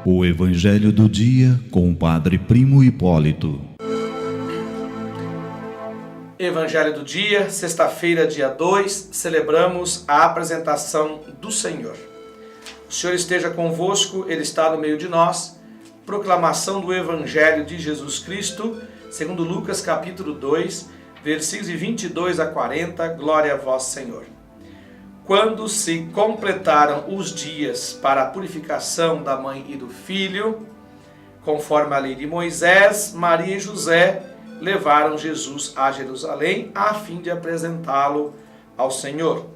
O Evangelho do Dia com o Padre Primo Hipólito. Evangelho do Dia, sexta-feira, dia 2, celebramos a apresentação do Senhor. O Senhor esteja convosco, Ele está no meio de nós. Proclamação do Evangelho de Jesus Cristo, segundo Lucas capítulo 2, versículos de 22 a 40, glória a vós, Senhor. Quando se completaram os dias para a purificação da mãe e do filho, conforme a lei de Moisés, Maria e José levaram Jesus a Jerusalém a fim de apresentá-lo ao Senhor.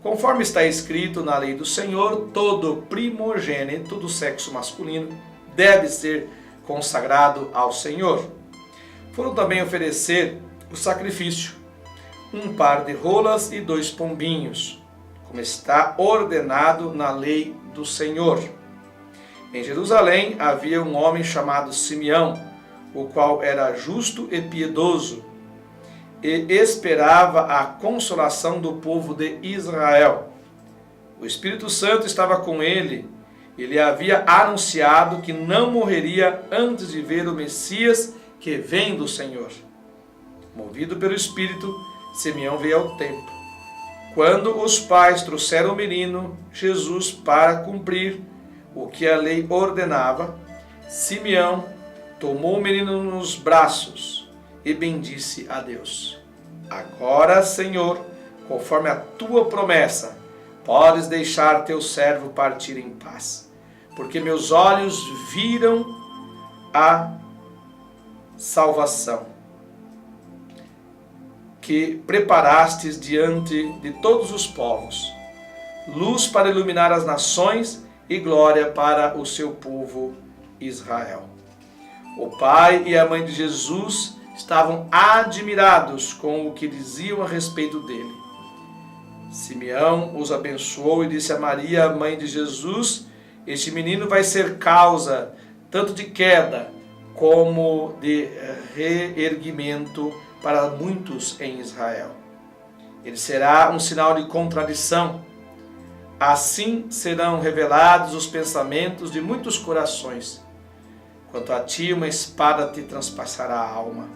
Conforme está escrito na lei do Senhor, todo primogênito do sexo masculino deve ser consagrado ao Senhor. Foram também oferecer o sacrifício, um par de rolas e 2 pombinhos, como está ordenado na lei do Senhor. Em Jerusalém havia um homem chamado Simeão, o qual era justo e piedoso, e esperava a consolação do povo de Israel. O Espírito Santo estava com ele, e lhe havia anunciado que não morreria antes de ver o Messias que vem do Senhor. Movido pelo Espírito, Simeão veio ao templo. Quando os pais trouxeram o menino Jesus para cumprir o que a lei ordenava, Simeão tomou o menino nos braços e bendisse a Deus. Agora, Senhor, conforme a tua promessa, podes deixar teu servo partir em paz, porque meus olhos viram a salvação que preparastes diante de todos os povos, luz para iluminar as nações e glória para o seu povo Israel. O pai e a mãe de Jesus estavam admirados com o que diziam a respeito dele. Simeão os abençoou e disse a Maria, a mãe de Jesus: este menino vai ser causa tanto de queda como de reerguimento para muitos em Israel. Ele será um sinal de contradição. Assim serão revelados os pensamentos de muitos corações. Quanto a ti, uma espada te transpassará a alma.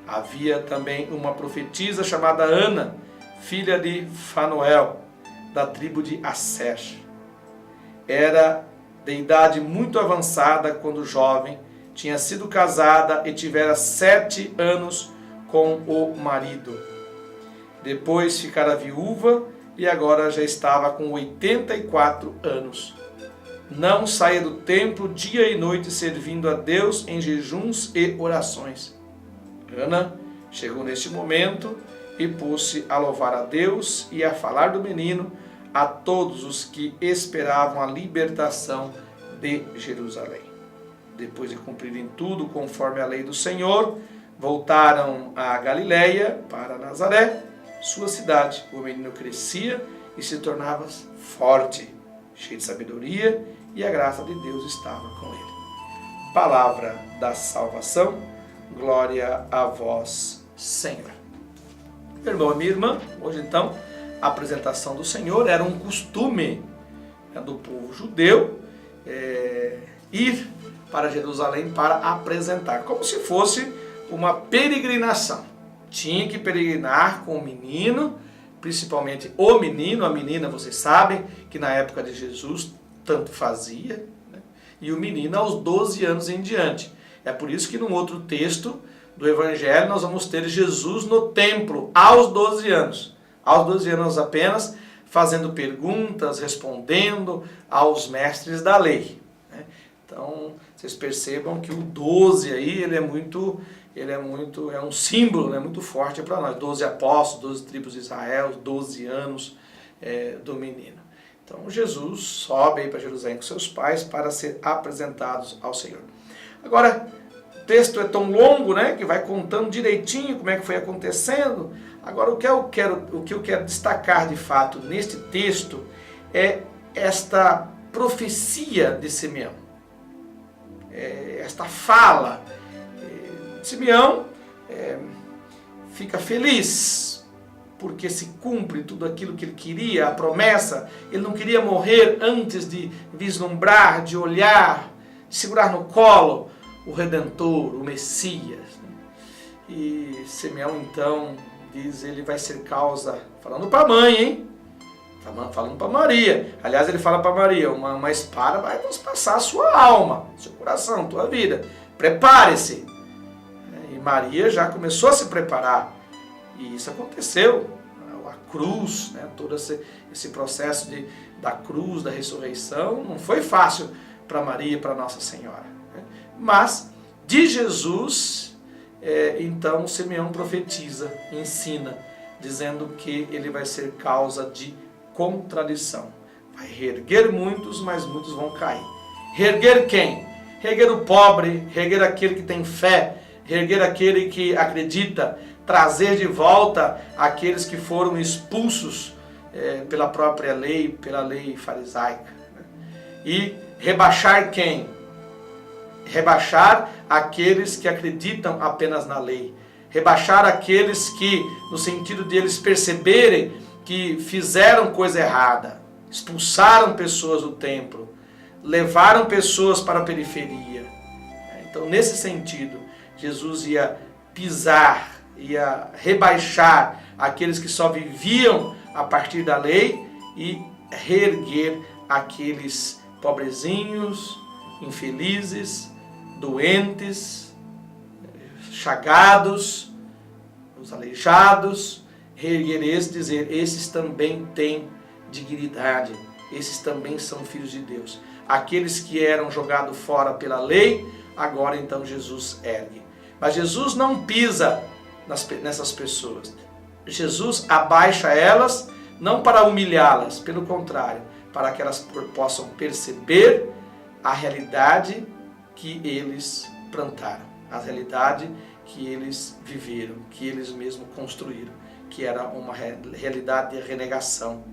Havia também uma profetisa chamada Ana, filha de Fanuel, da tribo de Asser. Era de idade muito avançada quando jovem, tinha sido casada e tivera 7 anos com o marido. Depois ficara viúva e agora já estava com 84 anos. Não saía do templo dia e noite servindo a Deus em jejuns e orações. Ana chegou neste momento e pôs-se a louvar a Deus e a falar do menino a todos os que esperavam a libertação de Jerusalém. Depois de cumprirem tudo conforme a lei do Senhor, voltaram a Galiléia, para Nazaré, sua cidade. O menino crescia e se tornava forte, cheio de sabedoria, e a graça de Deus estava com ele. Palavra da salvação, glória a vós, Senhor. Meu irmão e minha irmã, hoje então, a apresentação do Senhor era um costume do povo judeu ir para Jerusalém para apresentar, como se fosse uma peregrinação. Tinha que peregrinar com o menino, principalmente o menino, a menina, vocês sabem que na época de Jesus tanto fazia, né? E o menino aos 12 anos em diante. É por isso que num outro texto do Evangelho nós vamos ter Jesus no templo aos 12 anos. Aos 12 anos apenas, fazendo perguntas, respondendo aos mestres da lei. Então, vocês percebam que o 12 aí, é um símbolo, né, muito forte para nós. 12 apóstolos, 12 tribos de Israel, 12 anos do menino. Então, Jesus sobe aí para Jerusalém com seus pais para ser apresentados ao Senhor. Agora, o texto é tão longo, né, que vai contando direitinho como é que foi acontecendo. Agora, o que eu quero destacar de fato neste texto é esta profecia de Simeão. Esta fala. Simeão fica feliz, porque se cumpre tudo aquilo que ele queria, a promessa. Ele não queria morrer antes de vislumbrar, de olhar, de segurar no colo o Redentor, o Messias. E Simeão então diz, ele vai ser causa, falando para a mãe, hein? Falando para Maria. Aliás, ele fala para Maria, uma espada vai transpassar a sua alma, seu coração, tua vida. Prepare-se. E Maria já começou a se preparar. E isso aconteceu. A cruz, né? Todo esse processo da cruz, da ressurreição, não foi fácil para Maria e para Nossa Senhora. Né? Mas, de Jesus, então Simeão profetiza, ensina, dizendo que ele vai ser causa de contradição. Vai reerguer muitos, mas muitos vão cair. Reerguer quem? Reerguer o pobre, reerguer aquele que tem fé, reerguer aquele que acredita, trazer de volta aqueles que foram expulsos pela própria lei, pela lei farisaica. Né? E rebaixar quem? Rebaixar aqueles que acreditam apenas na lei. Rebaixar aqueles que, no sentido de eles perceberem que fizeram coisa errada, expulsaram pessoas do templo, levaram pessoas para a periferia. Então, nesse sentido, Jesus ia pisar, ia rebaixar aqueles que só viviam a partir da lei e reerguer aqueles pobrezinhos, infelizes, doentes, chagados, os aleijados, reerguer esses, dizer, esses também têm dignidade, esses também são filhos de Deus. Aqueles que eram jogados fora pela lei, agora então Jesus ergue. Mas Jesus não pisa nessas pessoas. Jesus abaixa elas, não para humilhá-las, pelo contrário, para que elas possam perceber a realidade que eles plantaram, a realidade que eles viveram, que eles mesmos construíram, que era uma realidade de renegação,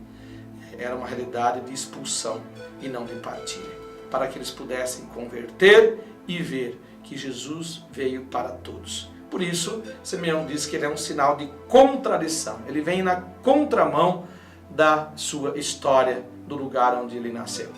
era uma realidade de expulsão e não de partilha, para que eles pudessem converter e ver que Jesus veio para todos. Por isso, Simeão diz que ele é um sinal de contradição. Ele vem na contramão da sua história, do lugar onde ele nasceu.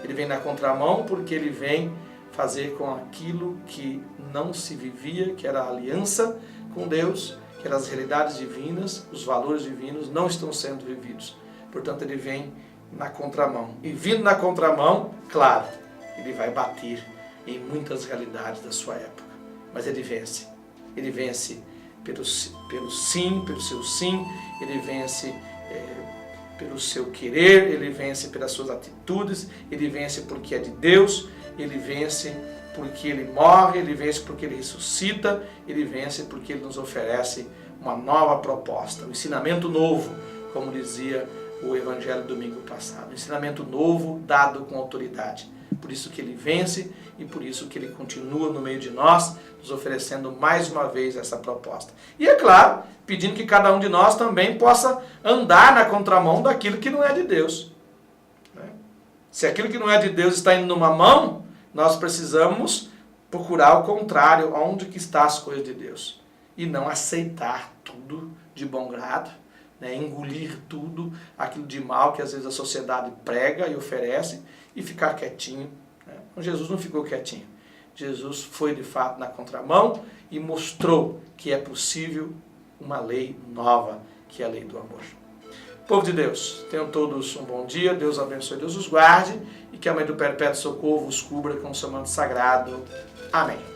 Ele vem na contramão porque ele vem fazer com aquilo que não se vivia, que era a aliança com Deus, que eram as realidades divinas, os valores divinos não estão sendo vividos. Portanto, ele vem na contramão. E vindo na contramão, claro, ele vai bater em muitas realidades da sua época. Mas ele vence. Ele vence pelo sim, pelo seu sim, ele vence pelo seu querer, ele vence pelas suas atitudes, ele vence porque é de Deus, ele vence porque ele morre, ele vence porque ele ressuscita, ele vence porque ele nos oferece uma nova proposta, um ensinamento novo, como dizia o Evangelho do domingo passado, um ensinamento novo dado com autoridade. Por isso que ele vence e por isso que ele continua no meio de nós, nos oferecendo mais uma vez essa proposta. E é claro, pedindo que cada um de nós também possa andar na contramão daquilo que não é de Deus. Se aquilo que não é de Deus está indo numa mão, nós precisamos procurar o contrário, onde que está as coisas de Deus. E não aceitar tudo de bom grado, engolir tudo, aquilo de mal que às vezes a sociedade prega e oferece, e ficar quietinho. Jesus não ficou quietinho. Jesus foi de fato na contramão e mostrou que é possível uma lei nova, que é a lei do amor. Povo de Deus, tenham todos um bom dia, Deus abençoe, Deus os guarde, e que a Mãe do Perpétuo Socorro os cubra com o seu manto sagrado. Amém.